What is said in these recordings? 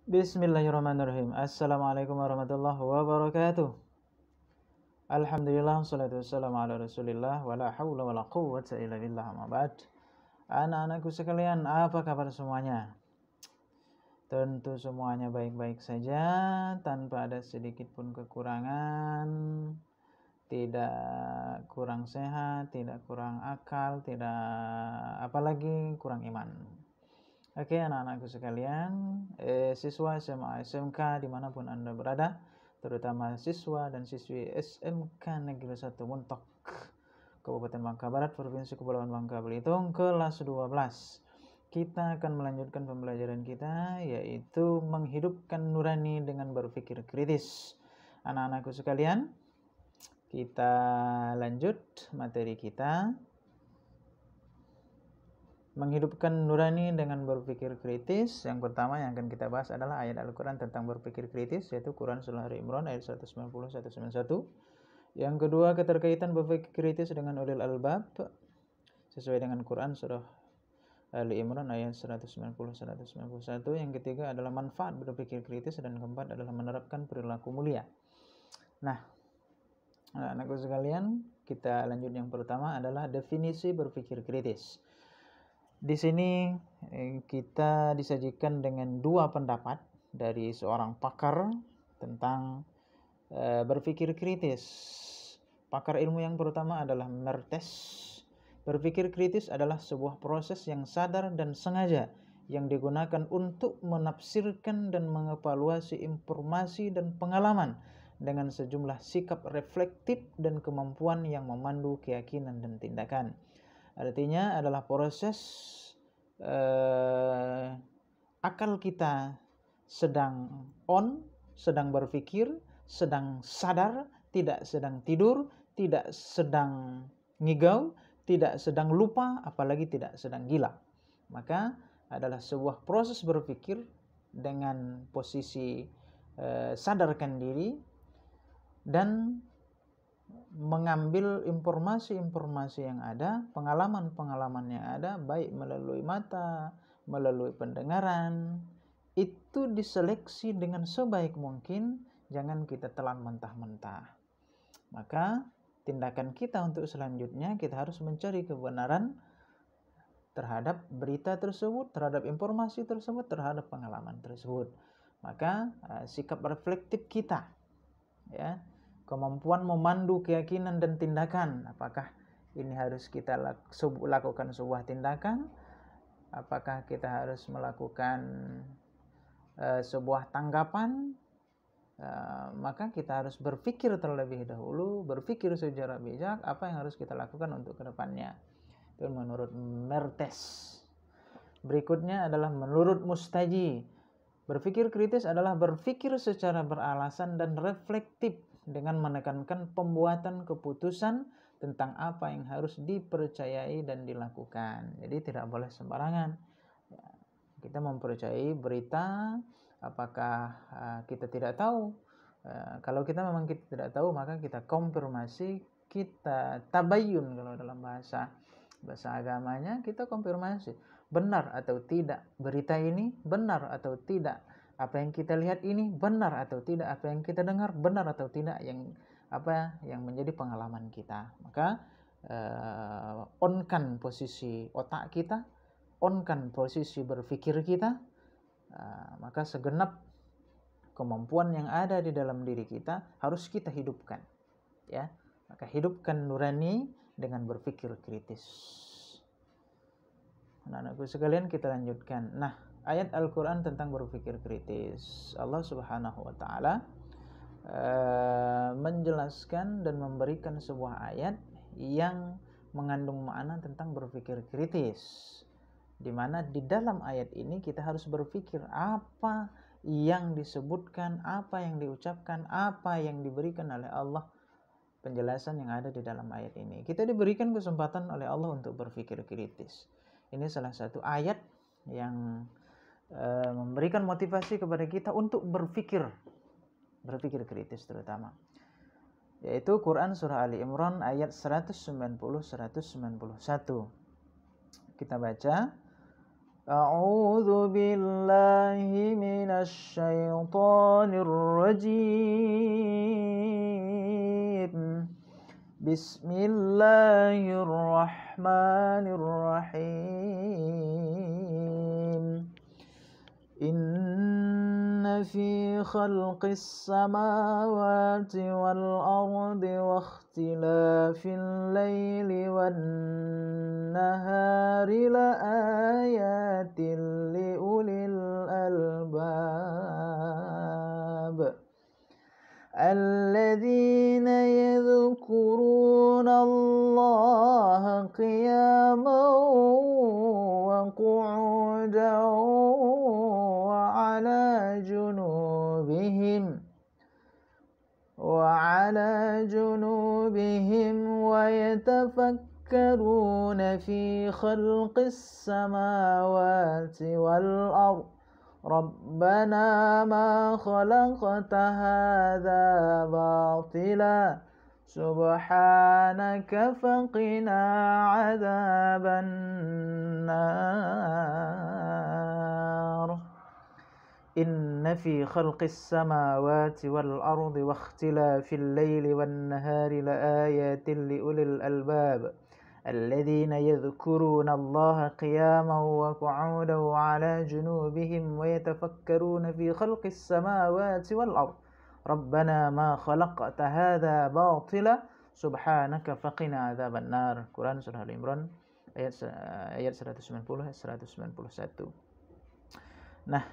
Bismillahirrahmanirrahim. Assalamualaikum warahmatullahi wabarakatuh. Alhamdulillah, salatu wassalamu ala rasulillah, wa la hawla wa la quwwata illa billah, amma ba'd. Anak-anakku sekalian, apa kabar semuanya? Tentu semuanya baik-baik saja, tanpa ada sedikit pun kekurangan. Tidak kurang sehat, tidak kurang akal, tidak apalagi kurang iman. Oke, anak-anakku sekalian, siswa SMA SMK dimanapun Anda berada, terutama siswa dan siswi SMK Negeri 1 Muntok, Kabupaten Bangka Barat, Provinsi Kepulauan Bangka Belitung, kelas 12. Kita akan melanjutkan pembelajaran kita, yaitu menghidupkan nurani dengan berpikir kritis. Anak-anakku sekalian, kita lanjut materi kita. Menghidupkan nurani dengan berpikir kritis. Yang pertama yang akan kita bahas adalah ayat Al-Quran tentang berpikir kritis, yaitu Quran Surah Ali Imran ayat 190-191. Yang kedua, keterkaitan berpikir kritis dengan ulil albab sesuai dengan Quran Surah Ali Imran ayat 190-191. Yang ketiga adalah manfaat berpikir kritis, dan keempat adalah menerapkan perilaku mulia. Nah, anak-anakku sekalian, kita lanjut. Yang pertama adalah definisi berpikir kritis. Di sini kita disajikan dengan dua pendapat dari seorang pakar tentang berpikir kritis. Pakar ilmu yang pertama adalah Mertes. Berpikir kritis adalah sebuah proses yang sadar dan sengaja yang digunakan untuk menafsirkan dan mengevaluasi informasi dan pengalaman dengan sejumlah sikap reflektif dan kemampuan yang memandu keyakinan dan tindakan. Artinya adalah proses akal kita sedang on, sedang berpikir, sedang sadar, tidak sedang tidur, tidak sedang ngigau, tidak sedang lupa, apalagi tidak sedang gila. Maka adalah sebuah proses berpikir dengan posisi sadarkan diri dan mengambil informasi-informasi yang ada, pengalaman-pengalaman yang ada, baik melalui mata, melalui pendengaran, itu diseleksi dengan sebaik mungkin, jangan kita telan mentah-mentah. Maka tindakan kita untuk selanjutnya, kita harus mencari kebenaran terhadap berita tersebut, terhadap informasi tersebut, terhadap pengalaman tersebut. Maka sikap reflektif kita, ya, kemampuan memandu keyakinan dan tindakan. Apakah ini harus kita lakukan sebuah tindakan? Apakah kita harus melakukan sebuah tanggapan? Maka kita harus berpikir terlebih dahulu, berpikir secara bijak apa yang harus kita lakukan untuk kedepannya. Itu menurut Mertes. Berikutnya adalah menurut Mustaji. Berpikir kritis adalah berpikir secara beralasan dan reflektif dengan menekankan pembuatan keputusan tentang apa yang harus dipercayai dan dilakukan. Jadi tidak boleh sembarangan. Kita mempercayai berita, apakah kita tidak tahu? Kalau kita memang kita tidak tahu, maka kita konfirmasi, kita tabayun kalau dalam bahasa agamanya, kita konfirmasi benar atau tidak berita ini, benar atau tidak apa yang kita lihat ini, benar atau tidak apa yang kita dengar, benar atau tidak yang menjadi pengalaman kita. Maka onkan posisi otak kita, onkan posisi berpikir kita, maka segenap kemampuan yang ada di dalam diri kita harus kita hidupkan, ya. Maka hidupkan nurani dengan berpikir kritis. Anak-anakku sekalian, kita lanjutkan. Nah, ayat Al-Quran tentang berpikir kritis, Allah Subhanahu wa Ta'ala menjelaskan dan memberikan sebuah ayat yang mengandung makna tentang berpikir kritis, di mana di dalam ayat ini kita harus berpikir apa yang disebutkan, apa yang diucapkan, apa yang diberikan oleh Allah, penjelasan yang ada di dalam ayat ini. Kita diberikan kesempatan oleh Allah untuk berpikir kritis. Ini salah satu ayat yang memberikan motivasi kepada kita untuk berpikir kritis terutama, yaitu Quran Surah Ali Imran ayat 190-191. Kita baca. A'udzu billahi الشيطان الرجيم. بسم الله الرحمن الرحيم. إن في خلق السماوات والأرض واختلاف الليل والنهار لآيات لأولي الألباب الذين يذكرون الله قياما وقعودا وعلى جنوبهم ويتفكرون في خلق السماوات والأرض ربنا ما خلقت هذا باطلا سبحانك فقنا عذاب النار. إن في خلق السماوات والأرض واختلاف الليل والنهار لآيات لأولي الألباب الذين يذكرون الله قياما وقعودا وعلى جنوبهم ويتفكرون في خلق السماوات والأرض ربنا ما خلقت هذا باطلا سبحانك فقنا عذاب النار. Quran Surah Al-Imran ayat 190 191. Nah,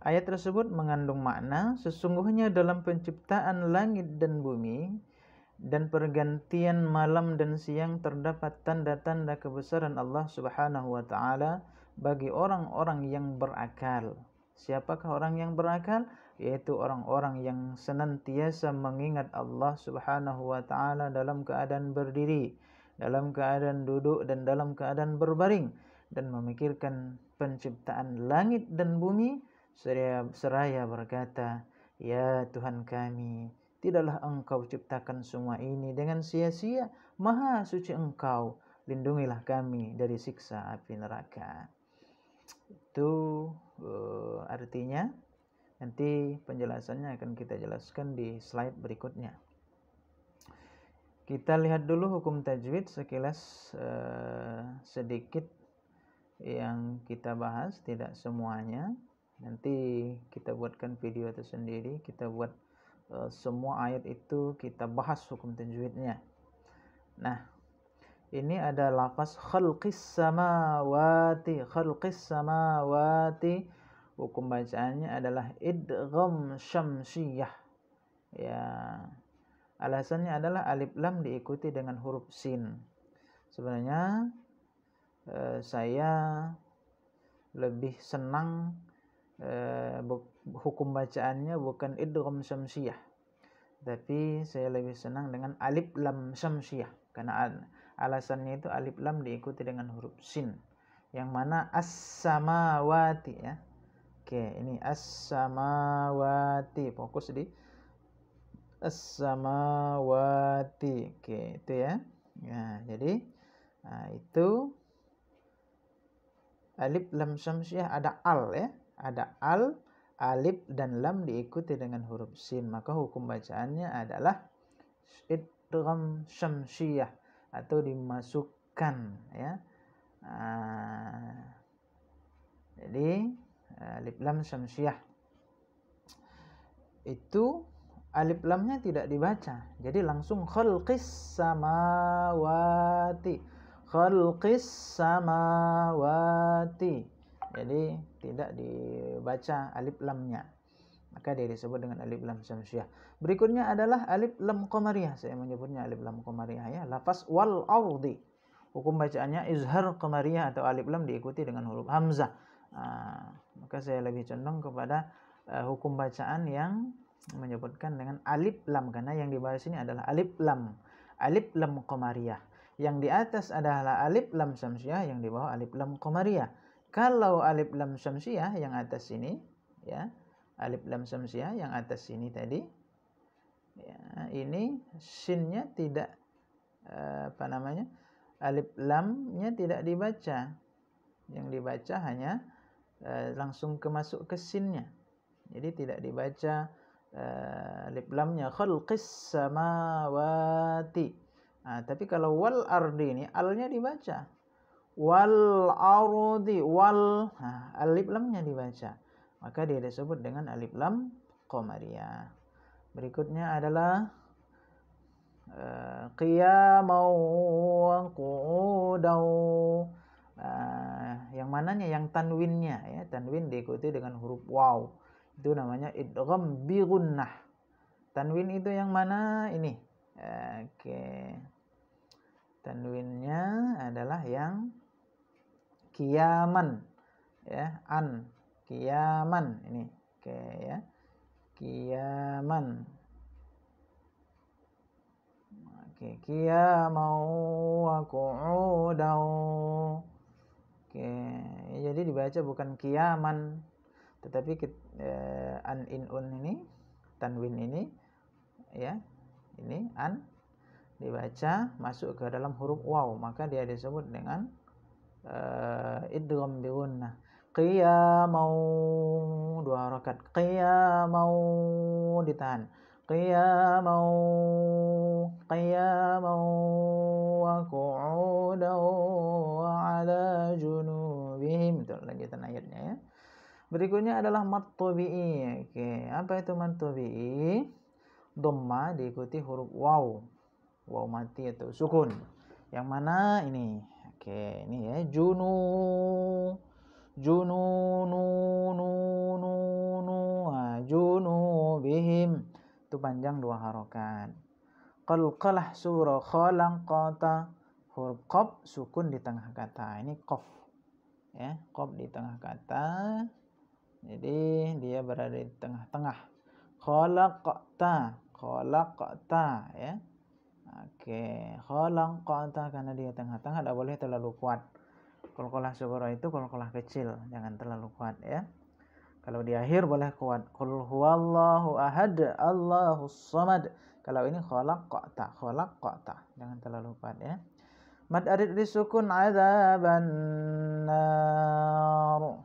ayat tersebut mengandung makna sesungguhnya dalam penciptaan langit dan bumi dan pergantian malam dan siang terdapat tanda-tanda kebesaran Allah Subhanahu wa taala bagi orang-orang yang berakal. Siapakah orang yang berakal? Yaitu orang-orang yang senantiasa mengingat Allah Subhanahu wa taala dalam keadaan berdiri, dalam keadaan duduk dan dalam keadaan berbaring dan memikirkan penciptaan langit dan bumi seraya berkata, "Ya Tuhan kami, tidaklah Engkau ciptakan semua ini dengan sia-sia. Maha suci Engkau, lindungilah kami dari siksa api neraka." Itu artinya. Nanti penjelasannya akan kita jelaskan di slide berikutnya. Kita lihat dulu hukum tajwid sekilas sedikit yang kita bahas, tidak semuanya. Nanti kita buatkan video tersendiri, kita buat semua ayat itu kita bahas hukum tajwidnya. Nah, ini ada lafaz khalqis samawati. Hukum bacaannya adalah idgham syamsiyah. Ya, alasannya adalah alif lam diikuti dengan huruf sin. Sebenarnya saya lebih senang hukum bacaannya bukan idgham syamsiyah, tapi saya lebih senang dengan alif lam syamsiyah karena alasannya itu alif lam diikuti dengan huruf sin, yang mana as-samawati ya. Oke, ini as-samawati, fokus di as-samawati. Oke, itu ya. Nah, jadi itu alif lam syamsiyah ada al ya. Ada al, alif dan lam diikuti dengan huruf sin, maka hukum bacaannya adalah idgham syamsiyah atau dimasukkan ya. Jadi alif lam syamsiyah itu alif lamnya tidak dibaca, jadi langsung khalqis samawati, jadi tidak dibaca alif lamnya, maka dia disebut dengan alif lam syamsiyah. Berikutnya adalah alif lam qamariyah, saya menyebutnya alif lam qamariyah ya. Lafaz wal ardi, hukum bacaannya izhar qamariyah atau alif lam diikuti dengan huruf hamzah. Maka saya lebih condong kepada hukum bacaan yang menyebutkan dengan alif lam, karena yang dibahas ini adalah alif lam qamariyah. Yang di atas adalah alif lam syamsiyah, yang di bawah alif lam qamariyah. Kalau alif lam syamsiyah yang atas ini ya, alif lam syamsiyah yang atas ini tadi ya, ini sinnya tidak alif lamnya tidak dibaca. Yang dibaca hanya langsung masuk ke sinnya. Jadi tidak dibaca alif lamnya khalqis samawati. Tapi kalau wal ardi ini alnya dibaca. Wal ardi wal, alif lamnya dibaca. Maka dia disebut dengan alif lam qamariyah. Berikutnya adalah qiyamau wa qu'udau. Yang mananya yang tanwinnya ya, tanwin diikuti dengan huruf waw. Itu namanya idgham bi gunnah. Tanwin itu yang mana ini? Oke. Tanwinnya adalah yang kiaman ya, kiaman ini. Oke ya. Kiaman. Oke, qiyamau wa qu'udau. Oke, jadi dibaca bukan kiaman, tetapi an in un ini, tanwin ini ya, ini an dibaca masuk ke dalam huruf waw, maka dia disebut dengan idgham bi gunnah. Qiyamau, 2 harakat. Qiyamau ditahan. Qiyamau wa qu'udau wa ala junubihim. Itu lanjutan ayatnya ya. Berikutnya adalah mad tabi'i. Oke, apa itu mad tabi'i? Dhamma diikuti huruf waw. Waw mati atau sukun. Yang mana ini? Oke, ini ya, junubihim. Itu panjang 2 harokat. Qalqalah surah khalaqata, huruf qaf sukun di tengah kata. Ini qaf ya, qaf di tengah kata. Jadi dia berada di tengah-tengah. Khalaqta ya. Oke, khalaqta karena dia tengah-tengah, tidak boleh terlalu kuat. Qalqalah surah itu qalqalah kecil, jangan terlalu kuat ya. Kalau di akhir boleh kuat. Qul huwallahu ahad, Allahus samad. Kalau ini khalaqta, jangan terlalu kuat ya. Mad arid disukun adzaban nar.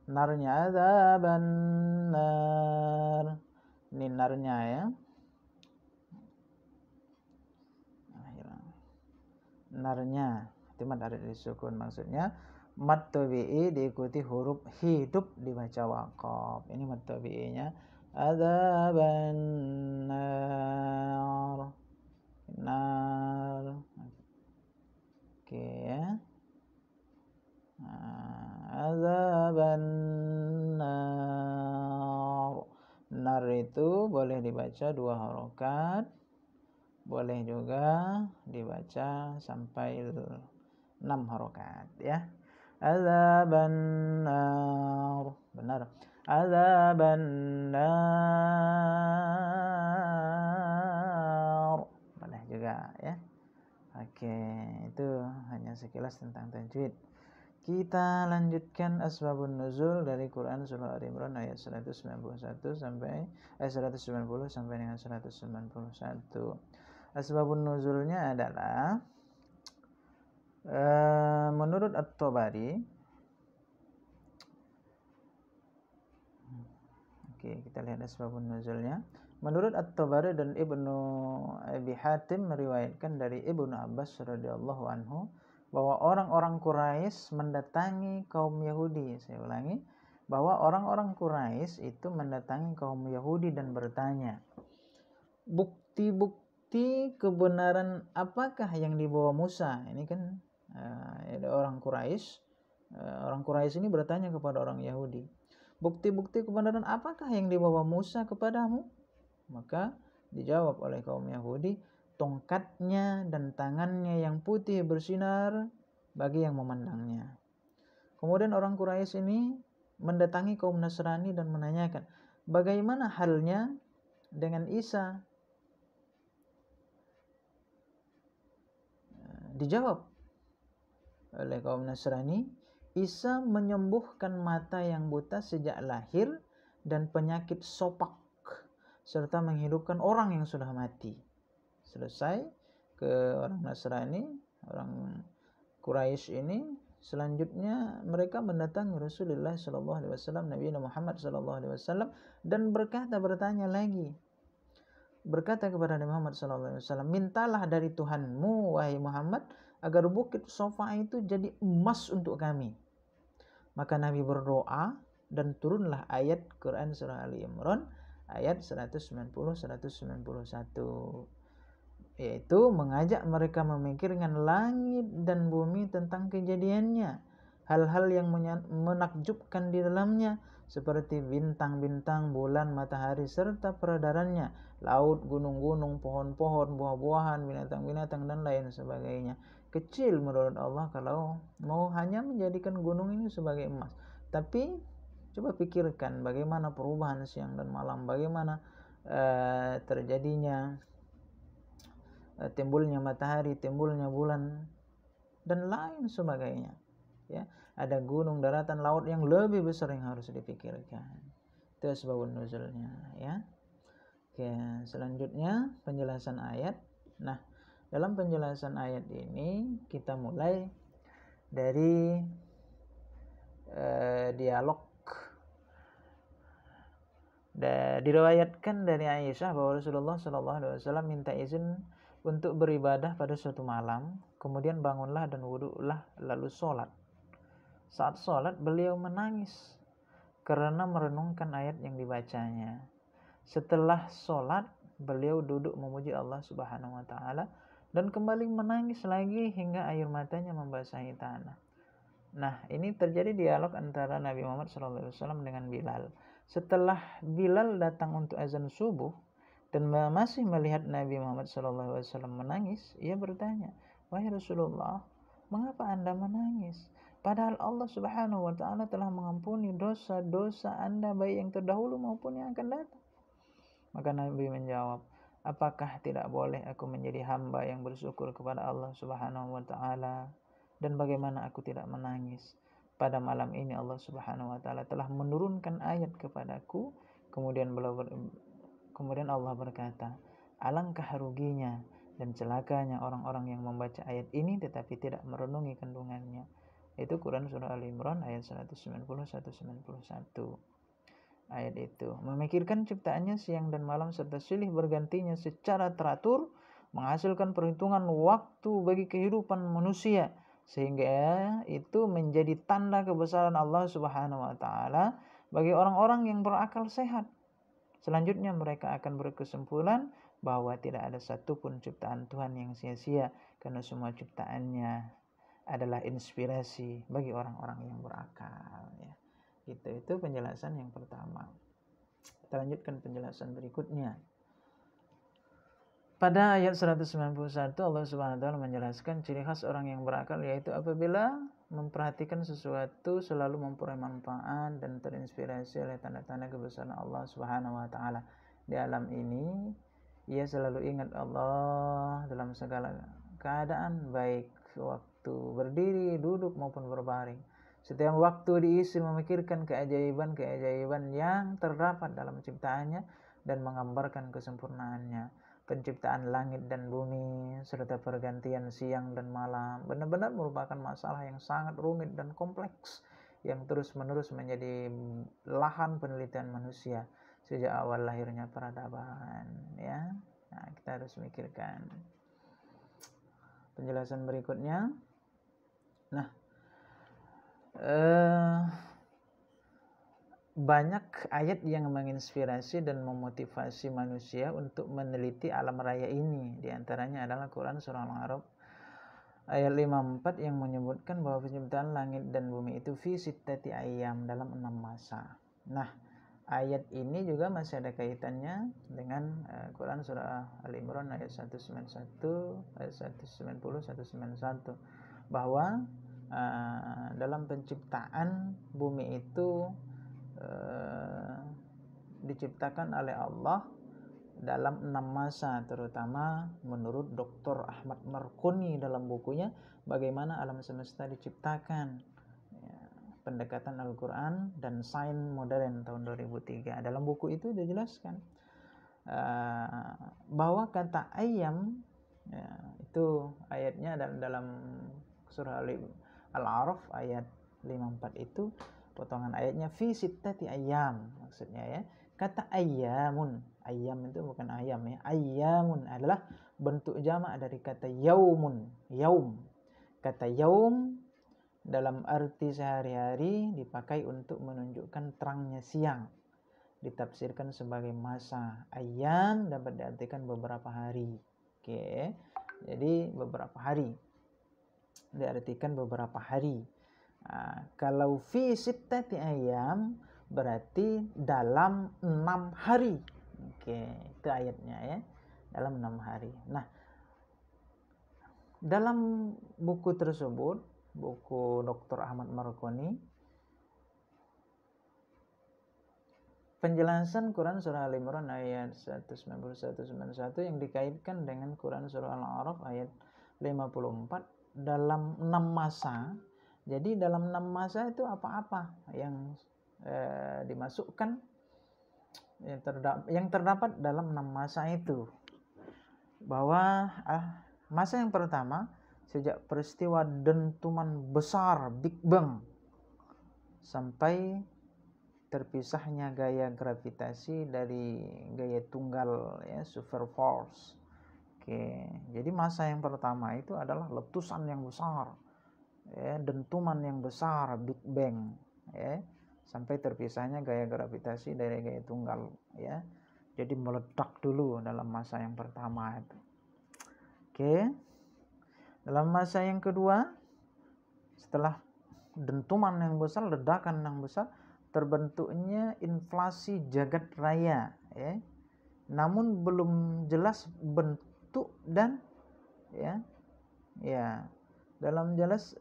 Narnya adzaban nar. Ini narnya ya. Narnya. Itu mad arid disukun, maksudnya mad tabi'i diikuti huruf hidup dibaca waqaf. Ini mad tabi'inya adzaban nar. Oke ya. Adzaban nar. Nar itu boleh dibaca 2 harokat, boleh juga dibaca sampai 6 harokat ya. Adzaban nar. Benar. Adzaban nar. Boleh juga ya. Oke, itu hanya sekilas tentang tajwid. Kita lanjutkan asbabun nuzul dari Quran surah Ali Imran ayat 191 sampai 190 sampai dengan 191. Asbabun nuzulnya adalah menurut At-Tabari. Oke, kita lihat asbabun nuzulnya. Menurut At-Tabari dan Ibnu Abi Hatim meriwayatkan dari Ibnu Abbas radhiyallahu anhu bahwa orang-orang Quraisy mendatangi kaum Yahudi. Saya ulangi, bahwa orang-orang Quraisy itu mendatangi kaum Yahudi dan bertanya, bukti-bukti kebenaran apakah yang dibawa Musa? Ini kan ada orang Quraisy. Orang Quraisy ini bertanya kepada orang Yahudi, bukti-bukti kebenaran apakah yang dibawa Musa kepadamu? Maka dijawab oleh kaum Yahudi, tongkatnya dan tangannya yang putih bersinar bagi yang memandangnya. Kemudian orang Quraisy ini mendatangi kaum Nasrani dan menanyakan, bagaimana halnya dengan Isa? Dijawab oleh kaum Nasrani, Isa menyembuhkan mata yang buta sejak lahir dan penyakit sopak, serta menghidupkan orang yang sudah mati. Selesai, ke orang Nasrani, orang Quraisy ini Selanjutnya mereka mendatangi Rasulullah sallallahu alaihi wasallam, Nabi Muhammad sallallahu alaihi wasallam, dan bertanya lagi. Berkata kepada Nabi Muhammad sallallahu alaihi wasallam, "Mintalah dari Tuhanmu wahai Muhammad agar bukit Safa itu jadi emas untuk kami." Maka Nabi berdoa dan turunlah ayat Quran surah Ali Imran ayat 190-191, yaitu mengajak mereka memikirkan langit dan bumi tentang kejadiannya, hal-hal yang menakjubkan di dalamnya seperti bintang-bintang, bulan, matahari, serta peredarannya, laut, gunung-gunung, pohon-pohon, buah-buahan, binatang-binatang, dan lain sebagainya. Kecil menurut Allah kalau mau hanya menjadikan gunung ini sebagai emas. Tapi coba pikirkan bagaimana perubahan siang dan malam, bagaimana terjadinya timbulnya matahari, timbulnya bulan, dan lain sebagainya. Ya, ada gunung, daratan, laut yang lebih besar yang harus dipikirkan. Itu asbabun nuzulnya, ya. Oke, selanjutnya penjelasan ayat. Nah, dalam penjelasan ayat ini kita mulai dari dialog. Diriwayatkan dari Aisyah bahwa Rasulullah SAW minta izin untuk beribadah pada suatu malam, kemudian bangunlah dan wudu'lah lalu sholat. Saat sholat beliau menangis karena merenungkan ayat yang dibacanya. Setelah sholat beliau duduk memuji Allah Subhanahu wa Ta'ala dan kembali menangis lagi hingga air matanya membasahi tanah. Nah, ini terjadi dialog antara Nabi Muhammad SAW dengan Bilal. Setelah Bilal datang untuk azan subuh dan masih melihat Nabi Muhammad SAW menangis, ia bertanya, "Wahai Rasulullah, mengapa Anda menangis? Padahal Allah Subhanahu wa Ta'ala telah mengampuni dosa-dosa Anda baik yang terdahulu maupun yang akan datang." Maka Nabi menjawab, "Apakah tidak boleh aku menjadi hamba yang bersyukur kepada Allah Subhanahu wa Ta'ala? Dan bagaimana aku tidak menangis? Pada malam ini Allah Subhanahu wa Ta'ala telah menurunkan ayat kepadaku." Kemudian Allah berkata, "Alangkah ruginya dan celakanya orang-orang yang membaca ayat ini tetapi tidak merenungi kandungannya." Itu Quran surah Ali Imran ayat 190-191. Ayat itu memikirkan ciptaannya siang dan malam serta silih bergantinya secara teratur, menghasilkan perhitungan waktu bagi kehidupan manusia, sehingga itu menjadi tanda kebesaran Allah Subhanahu wa Ta'ala bagi orang-orang yang berakal sehat. Selanjutnya mereka akan berkesimpulan bahwa tidak ada satupun ciptaan Tuhan yang sia-sia, karena semua ciptaannya adalah inspirasi bagi orang-orang yang berakal, ya. Itu penjelasan yang pertama. Kita lanjutkan penjelasan berikutnya. Pada ayat 191 Allah Subhanahu wa Ta'ala menjelaskan ciri khas orang yang berakal, yaitu apabila memperhatikan sesuatu selalu memperoleh manfaat dan terinspirasi oleh tanda-tanda kebesaran Allah Subhanahu wa Ta'ala. Di alam ini ia selalu ingat Allah dalam segala keadaan, baik waktu berdiri, duduk maupun berbaring. Setiap waktu diisi memikirkan keajaiban-keajaiban yang terdapat dalam ciptaannya dan menggambarkan kesempurnaannya. Penciptaan langit dan bumi serta pergantian siang dan malam benar-benar merupakan masalah yang sangat rumit dan kompleks yang terus-menerus menjadi lahan penelitian manusia sejak awal lahirnya peradaban, ya. Nah, kita harus memikirkan penjelasan berikutnya. Nah, banyak ayat yang menginspirasi dan memotivasi manusia untuk meneliti alam raya ini. Di antaranya adalah Quran surah Al-A'raf ayat 54 yang menyebutkan bahwa penciptaan langit dan bumi itu fi sittati ayyam, dalam 6 masa. Nah, ayat ini juga masih ada kaitannya dengan Quran surah Al-Imran ayat 191, ayat 190, 191, bahwa dalam penciptaan bumi itu diciptakan oleh Allah dalam 6 masa, terutama menurut Dr. Ahmad Markoni dalam bukunya Bagaimana Alam Semesta Diciptakan, ya, Pendekatan Al-Quran dan Sains Modern tahun 2003. Dalam buku itu dijelaskan bahwa kata ayam, ya, itu ayatnya dalam surah Al-A'raf ayat 54 itu potongan ayatnya fi sittati ayyam, maksudnya ya. Kata ayyamun, ayyam itu bukan ayam ya. Ayyamun adalah bentuk jamak dari kata yaumun, yaum. Kata yaum dalam arti sehari-hari dipakai untuk menunjukkan terangnya siang. Ditafsirkan sebagai masa. Ayyam dapat diartikan beberapa hari. Oke. Jadi beberapa hari. Diartikan beberapa hari. Nah, kalau fi sittati ayyam berarti dalam 6 hari. Oke, itu ayatnya ya. Dalam 6 hari. Nah, dalam buku tersebut, buku Dr. Ahmad Markoni, penjelasan Quran surah Al-Imran ayat 191 yang dikaitkan dengan Quran surah Al-A'raf ayat 54 dalam 6 masa. Jadi dalam 6 masa itu apa-apa yang dimasukkan yang terdapat dalam 6 masa itu. Bahwa masa yang pertama sejak peristiwa dentuman besar Big Bang sampai terpisahnya gaya gravitasi dari gaya tunggal ya, super force. Oke, jadi masa yang pertama itu adalah letusan yang besar, ya, dentuman yang besar, Big Bang, ya, sampai terpisahnya gaya gravitasi dari gaya tunggal, ya. Jadi meledak dulu dalam masa yang pertama itu. Oke, dalam masa yang kedua, setelah dentuman yang besar, ledakan yang besar, terbentuknya inflasi jagat raya, ya. Namun belum jelas bentuk dan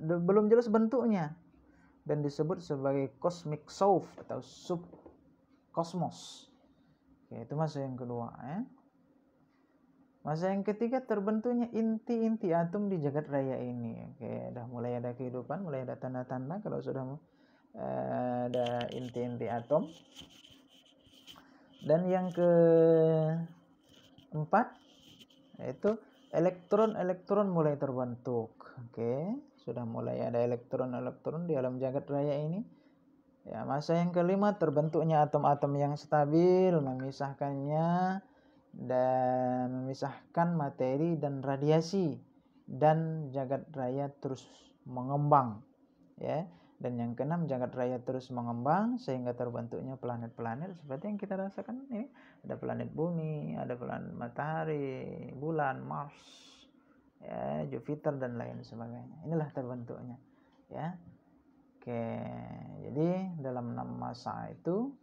belum jelas bentuknya dan disebut sebagai cosmic soup atau sub kosmos. Oke, itu masa yang kedua ya. Masa yang ketiga terbentuknya inti-inti atom di jagat raya ini. Oke, udah mulai ada kehidupan, mulai ada tanda-tanda kalau sudah ada inti-inti atom. Dan yang keempat yaitu elektron mulai terbentuk. Oke, sudah mulai ada elektron di alam jagat raya ini. Ya, masa yang kelima terbentuknya atom-atom yang stabil, memisahkannya dan memisahkan materi dan radiasi, dan jagat raya terus mengembang, ya. Dan yang keenam, jagat raya terus mengembang sehingga terbentuknya planet-planet seperti yang kita rasakan ini. Ada planet bumi, ada planet matahari, bulan, Mars, ya, Jupiter dan lain sebagainya. Inilah terbentuknya, ya. Oke, jadi dalam 6 masa itu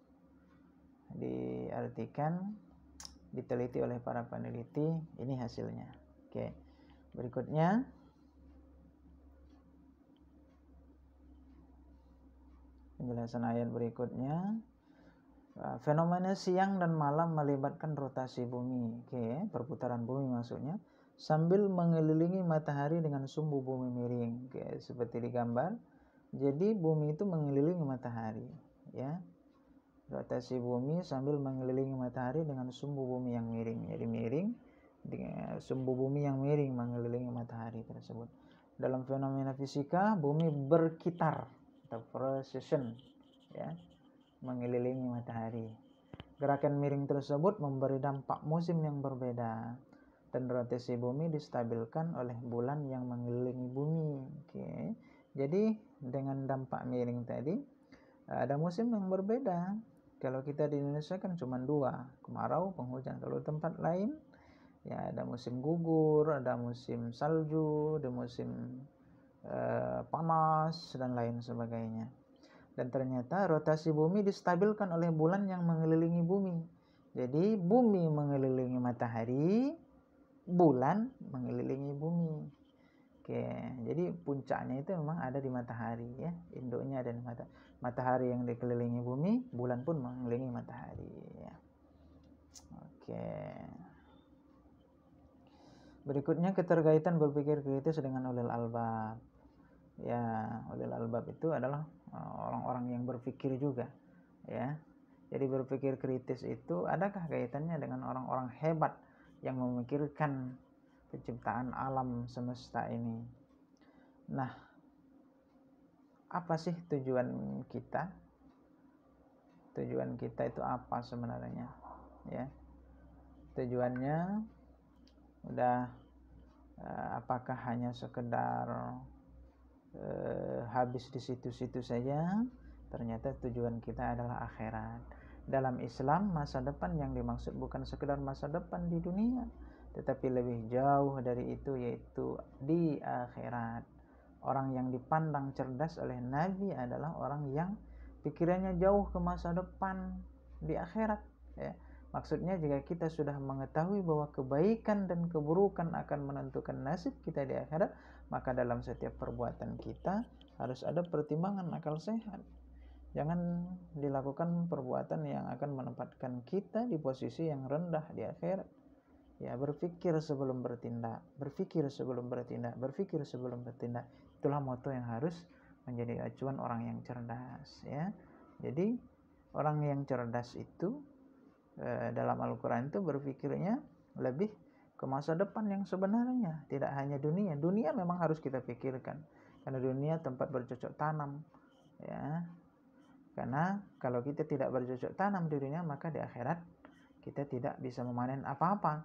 diartikan, diteliti oleh para peneliti, ini hasilnya. Oke, berikutnya penjelasan ayat berikutnya. Fenomena siang dan malam melibatkan rotasi bumi, oke, perputaran bumi maksudnya, sambil mengelilingi matahari dengan sumbu bumi miring, oke, seperti di gambar. Jadi bumi itu mengelilingi matahari, ya. Rotasi bumi sambil mengelilingi matahari dengan sumbu bumi yang miring. Jadi miring, sumbu bumi yang miring mengelilingi matahari tersebut. Dalam fenomena fisika, bumi berkitar atau precession, ya, mengelilingi matahari. Gerakan miring tersebut memberi dampak musim yang berbeda, dan rotasi bumi distabilkan oleh bulan yang mengelilingi bumi. Oke. Jadi dengan dampak miring tadi ada musim yang berbeda. Kalau kita di Indonesia kan cuma 2, kemarau, penghujan. Kalau tempat lain ya ada musim gugur, ada musim salju, ada musim panas dan lain sebagainya. Dan ternyata rotasi bumi distabilkan oleh bulan yang mengelilingi bumi. Jadi bumi mengelilingi matahari, bulan mengelilingi bumi. Oke, jadi puncaknya itu memang ada di matahari, ya. Induknya ada di matahari yang dikelilingi bumi, bulan pun mengelilingi matahari, ya. Oke. Berikutnya keterkaitan berpikir kritis dengan ulil albab. Ya, ulil albab itu adalah orang-orang yang berpikir juga, ya. Jadi berpikir kritis itu adakah kaitannya dengan orang-orang hebat yang memikirkan penciptaan alam semesta ini? Nah, apa sih tujuan kita? Tujuan kita itu apa sebenarnya? Ya, tujuannya udah apakah hanya sekedar habis di situ-situ saja? Ternyata tujuan kita adalah akhirat. Dalam Islam, masa depan yang dimaksud bukan sekedar masa depan di dunia, tetapi lebih jauh dari itu, yaitu di akhirat. Orang yang dipandang cerdas oleh Nabi adalah orang yang pikirannya jauh ke masa depan di akhirat, ya. Maksudnya jika kita sudah mengetahui bahwa kebaikan dan keburukan akan menentukan nasib kita di akhirat, maka dalam setiap perbuatan kita harus ada pertimbangan akal sehat. Jangan dilakukan perbuatan yang akan menempatkan kita di posisi yang rendah di akhirat. Ya, berpikir sebelum bertindak, berpikir sebelum bertindak, berpikir sebelum bertindak. Itulah moto yang harus menjadi acuan orang yang cerdas, ya. Jadi orang yang cerdas itu dalam Al-Quran itu berpikirnya lebih ke masa depan yang sebenarnya, tidak hanya dunia. Dunia memang harus kita pikirkan, karena dunia tempat bercocok tanam, ya. Karena kalau kita tidak bercocok tanam di dunia, maka di akhirat kita tidak bisa memanen apa-apa.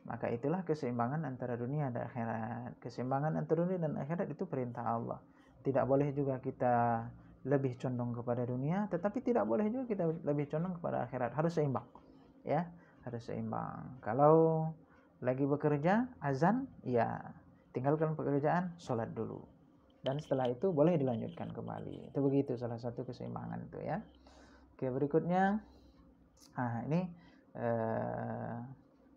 Maka itulah keseimbangan antara dunia dan akhirat. Keseimbangan antara dunia dan akhirat itu perintah Allah. Tidak boleh juga kita lebih condong kepada dunia, tetapi tidak boleh juga kita lebih condong kepada akhirat. Harus seimbang, ya, harus seimbang. Kalau lagi bekerja, azan, ya tinggalkan pekerjaan, sholat dulu, dan setelah itu boleh dilanjutkan kembali. Itu begitu, salah satu keseimbangan itu, ya. Oke, berikutnya ini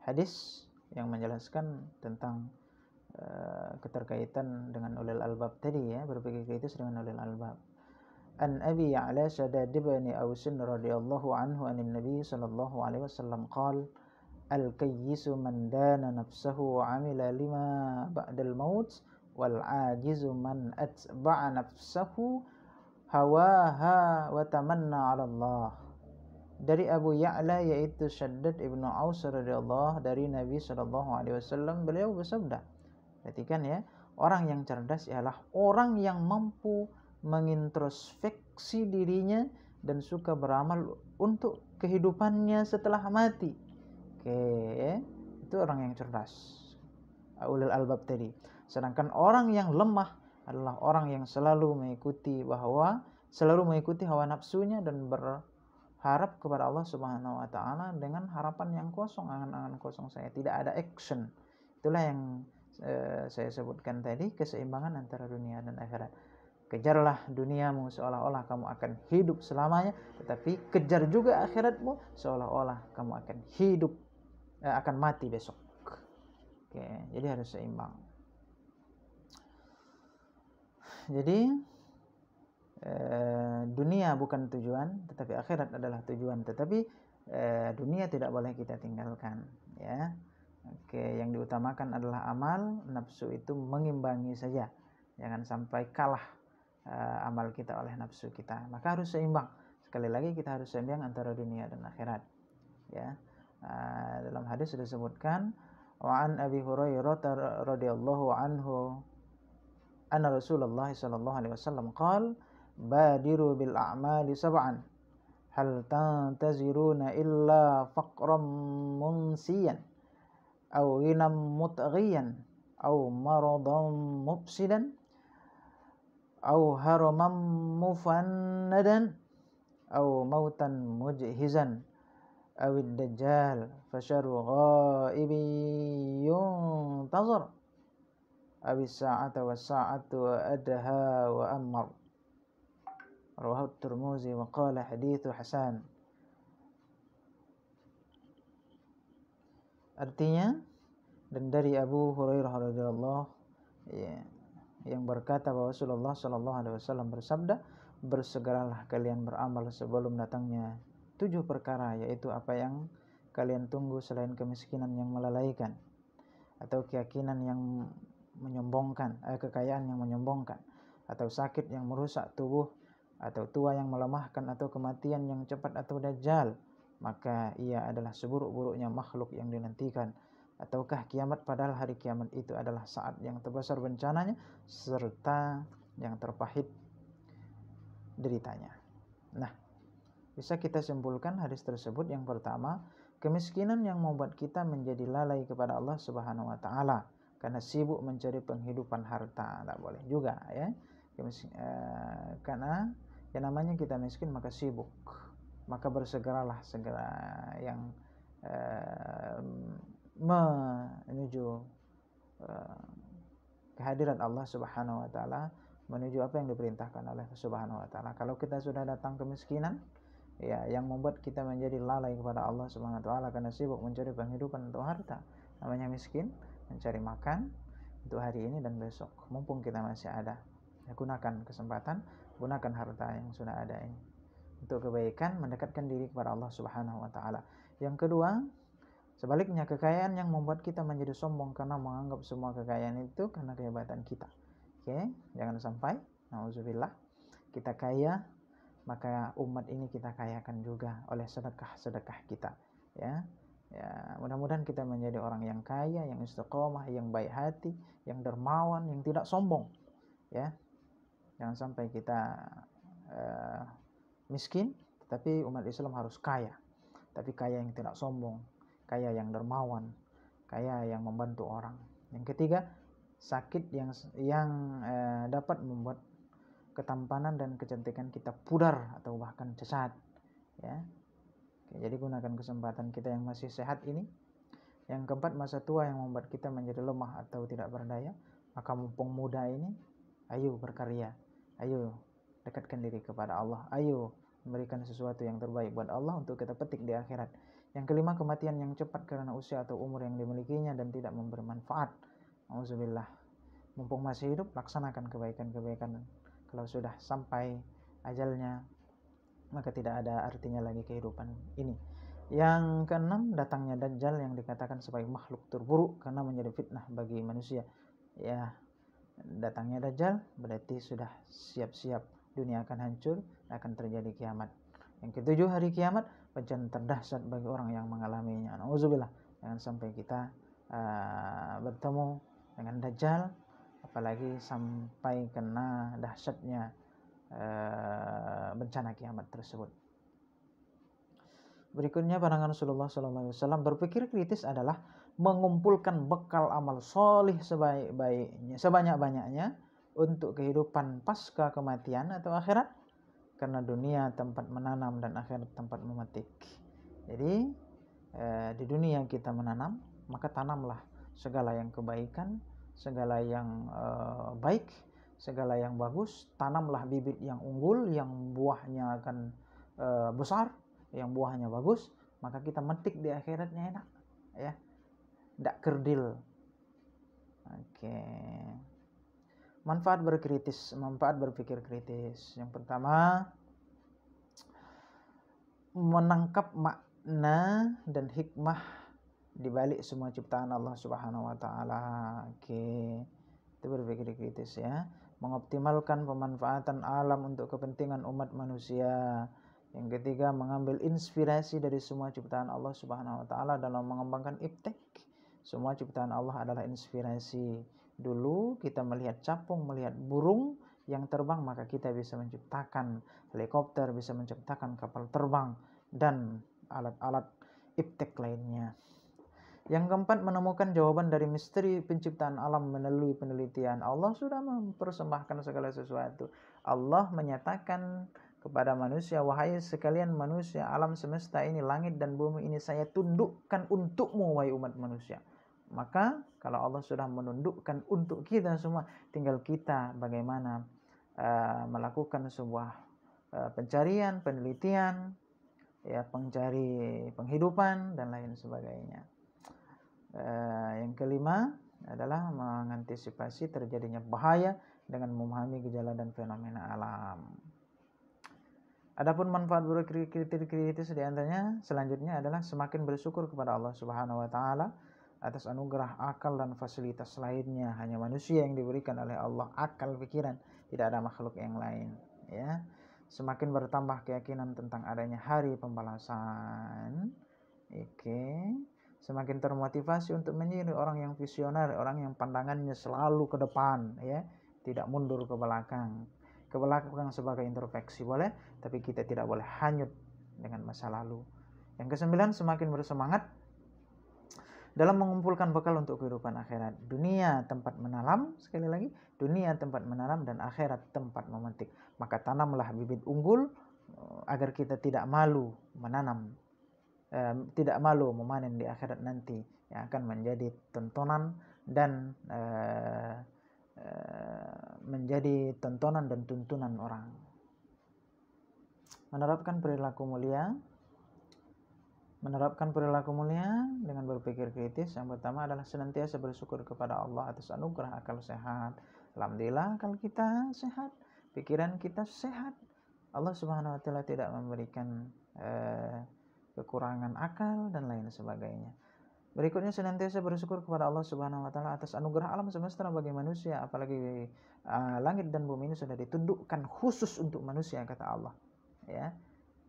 hadis yang menjelaskan tentang keterkaitan dengan ulil albab tadi, ya, berpikir kritis dengan ulil albab. An Abi Ya'la Shaddad bin Aus radhiyallahu anhu anin Nabi sallallahu alaihi wasallam qala al-kayyisu man dana nafsahu wa amila lima ba'dal maut wal ajizu man atba'a nafsahu hawaha wa tamanna 'ala Allah. Dari Abu Ya'la yaitu Shaddad ibnu Aus radhiyallahu dari Nabi sallallahu alaihi wasallam, beliau bersabda, perhatikan ya, orang yang cerdas ialah orang yang mampu mengintrospeksi dirinya dan suka beramal untuk kehidupannya setelah mati. Oke, itu orang yang cerdas, ulul albab tadi. Sedangkan orang yang lemah adalah orang yang selalu mengikuti hawa nafsunya dan berharap kepada Allah Subhanahu wa taala dengan harapan yang kosong, angan-angan kosong saya, tidak ada action. Itulah yang saya sebutkan tadi, keseimbangan antara dunia dan akhirat. Kejarlah duniamu seolah-olah kamu akan hidup selamanya, tetapi kejar juga akhiratmu seolah-olah kamu akan akan mati besok. Oke, jadi harus seimbang. Jadi dunia bukan tujuan, tetapi akhirat adalah tujuan. Tetapi dunia tidak boleh kita tinggalkan, ya. Oke, yang diutamakan adalah amal, nafsu itu mengimbangi saja. Jangan sampai kalah amal kita oleh nafsu kita. Maka harus seimbang. Sekali lagi kita harus seimbang antara dunia dan akhirat, ya. Dalam hadis sudah disebutkan, wa an Abi Hurairah radhiyallahu anhu anna Rasulullah sallallahu alaihi wasallam qala badiru bil a'mali sab'an hal tantaziruna illa faqran munsiyan aw ghinam mutghiyan aw maradan mufsidan aw haraman mufannadan aw mautan mujhizan awid dajjal fasyaru ghaibi yuntazar awis sa'ata was sa'atu adha wa ammar. Rawahu Tirmizi wa qala haditsu hasan. Artinya, dan dari Abu Hurairah radhiyallahu yang berkata bahwa Rasulullah sallallahu alaihi wasallam bersabda, bersegeralah kalian beramal sebelum datangnya 7 perkara, yaitu apa yang kalian tunggu selain kemiskinan yang melalaikan, atau keyakinan yang menyombongkan, kekayaan yang menyombongkan, atau sakit yang merusak tubuh, atau tua yang melemahkan, atau kematian yang cepat, atau dajjal, maka ia adalah seburuk-buruknya makhluk yang dinantikan. Ataukah kiamat, padahal hari kiamat itu adalah saat yang terbesar bencananya serta yang terpahit deritanya. Nah, bisa kita simpulkan hadis tersebut, yang pertama, kemiskinan yang membuat kita menjadi lalai kepada Allah Subhanahu wa taala karena sibuk mencari penghidupan harta. Tak boleh juga ya. Karena yang namanya kita miskin maka sibuk. Maka bersegeralah segera yang menuju kehadiran Allah Subhanahu wa taala, menuju apa yang diperintahkan oleh Subhanahu wa taala. Kalau kita sudah datang kemiskinan, ya, yang membuat kita menjadi lalai kepada Allah Subhanahu wa taala karena sibuk mencari penghidupan untuk harta, namanya miskin, mencari makan untuk hari ini dan besok. Mumpung kita masih ada, ya, gunakan kesempatan, gunakan harta yang sudah ada ini untuk kebaikan, mendekatkan diri kepada Allah Subhanahu wa taala. Yang kedua, sebaliknya, kekayaan yang membuat kita menjadi sombong karena menganggap semua kekayaan itu karena kehebatan kita. Oke, jangan sampai nauzubillah kita kaya maka umat ini kita kayakan juga oleh sedekah-sedekah kita, ya. Ya, mudah-mudahan kita menjadi orang yang kaya, yang istiqomah, yang baik hati, yang dermawan, yang tidak sombong, ya. Jangan sampai kita miskin, tetapi umat Islam harus kaya, tapi kaya yang tidak sombong, kaya yang dermawan, kaya yang membantu orang. Yang ketiga, sakit yang dapat membuat ketampanan dan kecantikan kita pudar atau bahkan cacat, ya. Oke, jadi gunakan kesempatan kita yang masih sehat ini. Yang keempat, masa tua yang membuat kita menjadi lemah atau tidak berdaya. Maka mumpung muda ini, ayo berkarya, ayo dekatkan diri kepada Allah, ayo memberikan sesuatu yang terbaik buat Allah untuk kita petik di akhirat. Yang kelima, kematian yang cepat karena usia atau umur yang dimilikinya dan tidak memberi manfaat. Auzubillah. Mumpung masih hidup, laksanakan kebaikan-kebaikan. Kalau sudah sampai ajalnya, maka tidak ada artinya lagi kehidupan ini. Yang keenam, datangnya Dajjal yang dikatakan sebagai makhluk terburuk karena menjadi fitnah bagi manusia. Ya, datangnya Dajjal berarti sudah siap-siap dunia akan hancur, akan terjadi kiamat. Yang ketujuh, hari kiamat, bencana terdahsyat bagi orang yang mengalaminya. Nauzubillah, jangan sampai kita bertemu dengan Dajjal, apalagi sampai kena dahsyatnya bencana kiamat tersebut. Berikutnya, pandangan Rasulullah SAW, berpikir kritis adalah mengumpulkan bekal amal solih sebanyak-banyaknya untuk kehidupan pasca kematian atau akhirat, karena dunia tempat menanam dan akhirat tempat memetik. Jadi di dunia kita menanam, maka tanamlah segala yang kebaikan, segala yang baik, segala yang bagus. Tanamlah bibit yang unggul, yang buahnya akan besar, yang buahnya bagus, maka kita metik di akhiratnya enak, ya, tidak kerdil. Oke. Manfaat berpikir kritis. Yang pertama, menangkap makna dan hikmah di balik semua ciptaan Allah Subhanahu wa taala. Oke. Itu berpikir kritis, ya. Mengoptimalkan pemanfaatan alam untuk kepentingan umat manusia. Yang ketiga, mengambil inspirasi dari semua ciptaan Allah Subhanahu wa taala dalam mengembangkan iptek. Semua ciptaan Allah adalah inspirasi. Dulu kita melihat capung, melihat burung yang terbang, maka kita bisa menciptakan helikopter, bisa menciptakan kapal terbang dan alat-alat iptek lainnya. Yang keempat, menemukan jawaban dari misteri penciptaan alam melalui penelitian. Allah sudah mempersembahkan segala sesuatu. Allah menyatakan kepada manusia, wahai sekalian manusia, alam semesta ini, langit dan bumi ini saya tundukkan untukmu, wahai umat manusia. Maka kalau Allah sudah menundukkan untuk kita semua, tinggal kita bagaimana melakukan sebuah pencarian, penelitian, ya, mencari penghidupan dan lain sebagainya. Yang kelima adalah mengantisipasi terjadinya bahaya dengan memahami gejala dan fenomena alam. Adapun manfaat berpikir kritis diantaranya selanjutnya adalah semakin bersyukur kepada Allah Subhanahu wa taala atas anugerah akal dan fasilitas lainnya. Hanya manusia yang diberikan oleh Allah akal pikiran, tidak ada makhluk yang lain, ya. Semakin bertambah keyakinan tentang adanya hari pembalasan. Oke. Semakin termotivasi untuk menjadi orang yang visioner, orang yang pandangannya selalu ke depan, ya, tidak mundur ke belakang. ke belakang sebagai introspeksi boleh, tapi kita tidak boleh hanyut dengan masa lalu. Yang ke-9, semakin bersemangat dalam mengumpulkan bekal untuk kehidupan akhirat. Dunia tempat menanam, sekali lagi, dunia tempat menanam dan akhirat tempat memetik. Maka tanamlah bibit unggul agar kita tidak malu menanam, tidak malu memanen di akhirat nanti, yang akan menjadi tontonan dan menjadi tontonan dan tuntunan orang. Menerapkan perilaku mulia dengan berpikir kritis. Yang pertama adalah senantiasa bersyukur kepada Allah atas anugerah akal sehat. Alhamdulillah akal kita sehat, pikiran kita sehat. Allah Subhanahu wa taala tidak memberikan kekurangan akal dan lain sebagainya. Berikutnya, senantiasa bersyukur kepada Allah Subhanahu wa taala atas anugerah alam semesta bagi manusia, apalagi langit dan bumi ini sudah ditundukkan khusus untuk manusia, kata Allah, ya.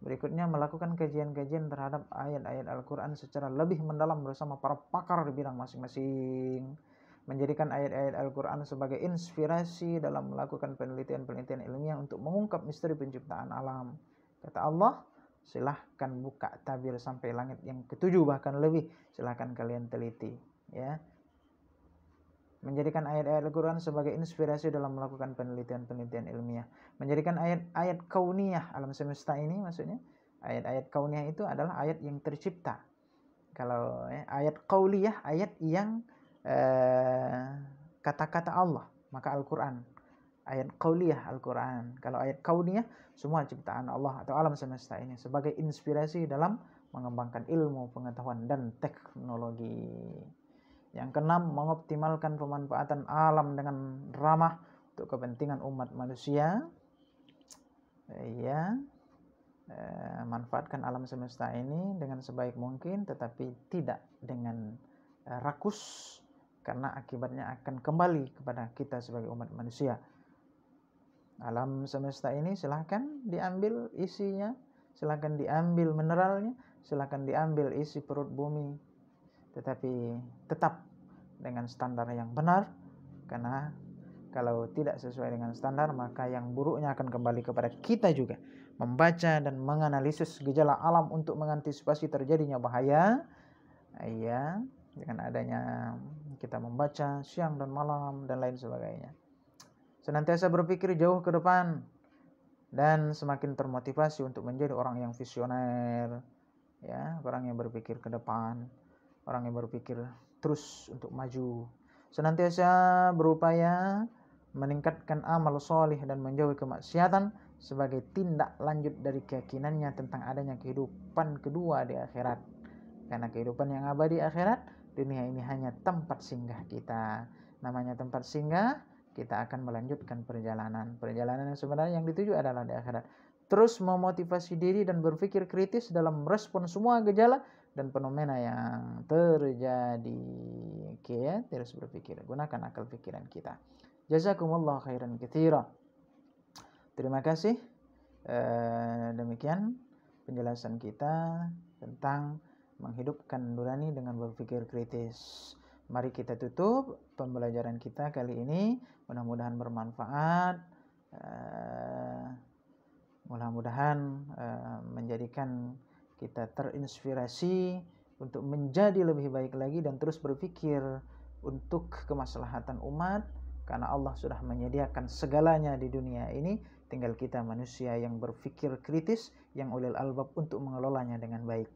Berikutnya, melakukan kajian-kajian terhadap ayat-ayat Al-Qur'an secara lebih mendalam bersama para pakar di bidang masing-masing, menjadikan ayat-ayat Al-Qur'an sebagai inspirasi dalam melakukan penelitian-penelitian ilmiah untuk mengungkap misteri penciptaan alam. Kata Allah, silahkan buka tabir sampai langit yang ke-7 bahkan lebih, silahkan kalian teliti, ya. Menjadikan ayat-ayat Al-Quran sebagai inspirasi dalam melakukan penelitian-penelitian ilmiah. Menjadikan ayat-ayat kauniyah alam semesta ini, maksudnya ayat-ayat kauniyah itu adalah ayat yang tercipta. Kalau ayat qauliyah, ayat yang kata-kata Allah, maka Al-Quran. Ayat qauliyah Al-Quran. Kalau ayat kauniyah, semua ciptaan Allah atau alam semesta ini sebagai inspirasi dalam mengembangkan ilmu, pengetahuan, dan teknologi. Yang keenam, mengoptimalkan pemanfaatan alam dengan ramah untuk kepentingan umat manusia. Ya, manfaatkan alam semesta ini dengan sebaik mungkin, tetapi tidak dengan rakus, karena akibatnya akan kembali kepada kita sebagai umat manusia. Alam semesta ini silahkan diambil isinya, silahkan diambil mineralnya, silahkan diambil isi perut bumi, tetapi tetap dengan standar yang benar, karena kalau tidak sesuai dengan standar, maka yang buruknya akan kembali kepada kita juga. Membaca dan menganalisis gejala alam untuk mengantisipasi terjadinya bahaya, ya, dengan adanya kita membaca siang dan malam dan lain sebagainya. Senantiasa berpikir jauh ke depan dan semakin termotivasi untuk menjadi orang yang visioner, ya, orang yang berpikir ke depan, orang yang berpikir terus untuk maju. Senantiasa berupaya meningkatkan amal soleh dan menjauhi kemaksiatan sebagai tindak lanjut dari keyakinannya tentang adanya kehidupan kedua di akhirat. Karena kehidupan yang abadi akhirat, dunia ini hanya tempat singgah kita. Namanya tempat singgah, kita akan melanjutkan perjalanan. Perjalanan yang sebenarnya yang dituju adalah di akhirat. Terus memotivasi diri dan berpikir kritis dalam merespon semua gejala dan fenomena yang terjadi. Oke, ya, terus berpikir, gunakan akal pikiran kita. Jazakumullah khairan katsira. Terima kasih. Demikian penjelasan kita tentang menghidupkan nurani dengan berpikir kritis. Mari kita tutup pembelajaran kita kali ini. Mudah-mudahan bermanfaat. Mudah-mudahan menjadikan kita terinspirasi untuk menjadi lebih baik lagi dan terus berpikir untuk kemaslahatan umat, karena Allah sudah menyediakan segalanya di dunia ini. Tinggal kita manusia yang berpikir kritis, yang ulil albab untuk mengelolanya dengan baik.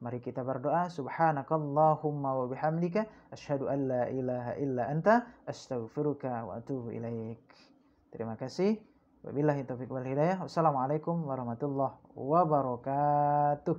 Mari kita berdoa. Subhanakallahumma wa bihamdika asyhadu an la ilaha illa anta astaghfiruka wa atubu ilaik. Terima kasih. Wabillahi taufiq wal hidayah. Wassalamualaikum warahmatullahi wabarakatuh.